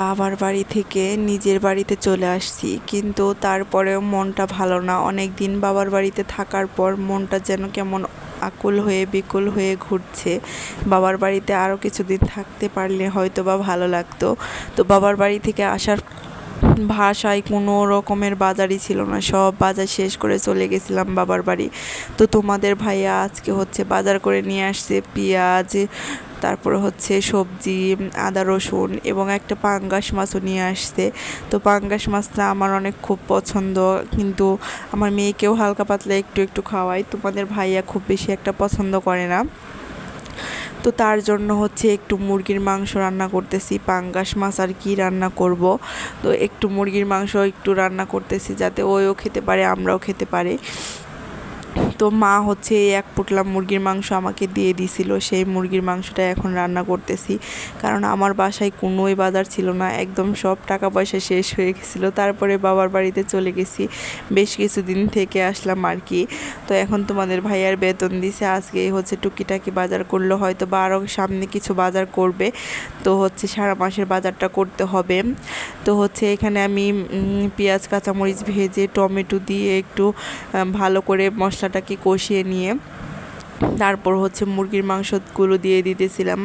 বাবার বাড়ি থেকে নিজের বাড়িতে চলে আসছি, কিন্তু তারপরেও মনটা ভালো না। অনেক দিন বাবার বাড়িতে থাকার পর মনটা যেন কেমন আকুল হয়ে বিকুল হয়ে ঘুরছে। বাবার বাড়িতে আরও কিছুদিন থাকতে পারলে হয়তো বা ভালো লাগতো। তো বাবার বাড়ি থেকে আসার ভাষায় কোনো রকমের বাজারই ছিল না, সব বাজার শেষ করে চলে গেছিলাম বাবার বাড়ি। তো তোমাদের ভাইয়া আজকে হচ্ছে বাজার করে নিয়ে আসছে পেঁয়াজ, তারপরে হচ্ছে সবজি, আদা রসুন এবং একটা পাঙ্গাস মাছও নিয়ে আসছে। তো পাঙ্গাস মাছটা আমার অনেক খুব পছন্দ, কিন্তু আমার মেয়েকেও হালকা পাতলা একটু একটু খাওয়াই। তোমাদের ভাইয়া খুব বেশি একটা পছন্দ করে না। তো তার জন্য হচ্ছে একটু মুরগির মাংস রান্না করতেছি, পাঙ্গাস মাছ আর কি রান্না করব। তো একটু মুরগির মাংস একটু রান্না করতেছি যাতে ওও খেতে পারে আমরাও খেতে পারি। তো মা হচ্ছে এক পুটলা মুরগির মাংস আমাকে দিয়ে দিছিল, সেই মুরগির মাংসটা এখন রান্না করতেছি। কারণ আমার বাসায় কোনোই বাজার ছিল না, একদম সব টাকা পয়সা শেষ হয়ে গেছিলো। তারপরে বাবার বাড়িতে চলে গেছি, বেশ কিছুদিন থেকে আসলাম আর কি। তো এখন তোমাদের ভাইয়ার বেতন দিছে, আজকে হচ্ছে টুকিটাকি বাজার করলো, হয়তো বা আরও সামনে কিছু বাজার করবে। তো হচ্ছে সারা মাসের বাজারটা করতে হবে। তো হচ্ছে এখানে আমি পেঁয়াজ কাঁচামরিচ ভেজে টমেটো দিয়ে একটু ভালো করে মশলাটাকে কষিয়ে নিয়ে তারপর হচ্ছে মুরগির মাংসগুলো দিয়ে দিতেছিলাম।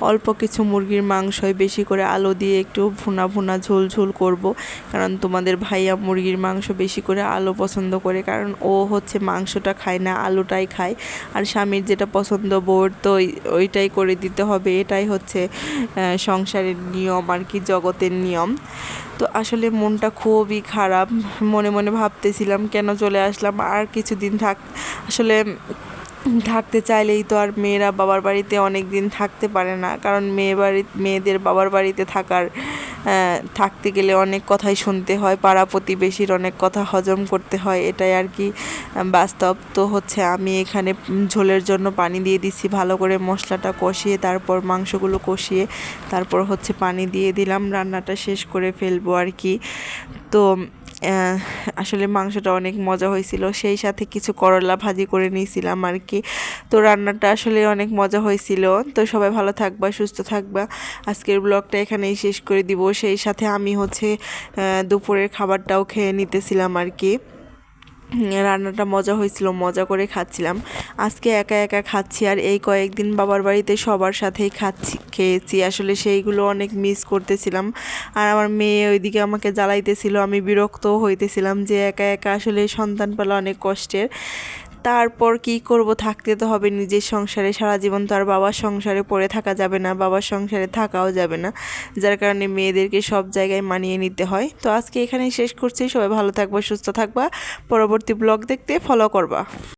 অল্প কিছু মুরগির মাংসই বেশি করে আলু দিয়ে একটু ভুনা ভুনা ঝোল ঝোল করব, কারণ তোমাদের ভাইয়া মুরগির মাংস বেশি করে আলু পছন্দ করে, কারণ ও হচ্ছে মাংসটা খায় না, আলুটাই খায়। আর স্বামীর যেটা পছন্দ বোর তো ওইটাই করে দিতে হবে, এটাই হচ্ছে সংসারের নিয়ম আর কি, জগতের নিয়ম। তো আসলে মনটা খুবই খারাপ, মনে মনে ভাবতেছিলাম কেন চলে আসলাম, আর কিছুদিন আসলে থাকতে চাইলেই তো আর মেয়েরা বাবার বাড়িতে অনেক দিন থাকতে পারে না, কারণ মেয়েদের বাবার বাড়িতে থাকতে গেলে অনেক কথাই শুনতে হয়, পাড়া প্রতিবেশীর অনেক কথা হজম করতে হয়, এটাই আর কি বাস্তব। তো হচ্ছে আমি এখানে ঝোলের জন্য পানি দিয়ে দিছি, ভালো করে মশলাটা কষিয়ে তারপর মাংসগুলো কষিয়ে তারপর হচ্ছে পানি দিয়ে দিলাম, রান্নাটা শেষ করে ফেলবো আর কি। তো আসলে মাংসটা অনেক মজা হয়েছিল, সেই সাথে কিছু করলা ভাজি করে নিয়েছিলাম আর কি। তো রান্নাটা আসলে অনেক মজা হয়েছিল। তো সবাই ভালো থাকবা, সুস্থ থাকবা। আজকের ব্লগটা এখানেই শেষ করে দিব। সেই সাথে আমি হচ্ছে দুপুরের খাবারটাও খেয়ে নিতেছিলাম আর কি। রান্নাটা মজা হয়েছিল, মজা করে খাচ্ছিলাম। আজকে একা একা খাচ্ছি, আর এই কয়েকদিন বাবার বাড়িতে সবার সাথেই খেয়েছি, আসলে সেইগুলো অনেক মিস করতেছিলাম। আর আমার মেয়ে ওইদিকে আমাকে জ্বালাইতেছিল, আমি বিরক্তও হইতেছিলাম যে একা একা আসলে সন্তান পালা অনেক কষ্টের। তারপর কি করব, থাকতে তো হবে নিজের সংসারে, সারা জীবন তো আর বাবার সংসারে পড়ে থাকা যাবে না, বাবার সংসারে থাকাও যাবে না, যার কারণে মেয়েদেরকে সব জায়গায় মানিয়ে নিতে হয়। তো আজকে এখানেই শেষ করছি, সবাই ভালো থাকবা, সুস্থ থাকবা, পরবর্তী ব্লগ দেখতে ফলো করবা।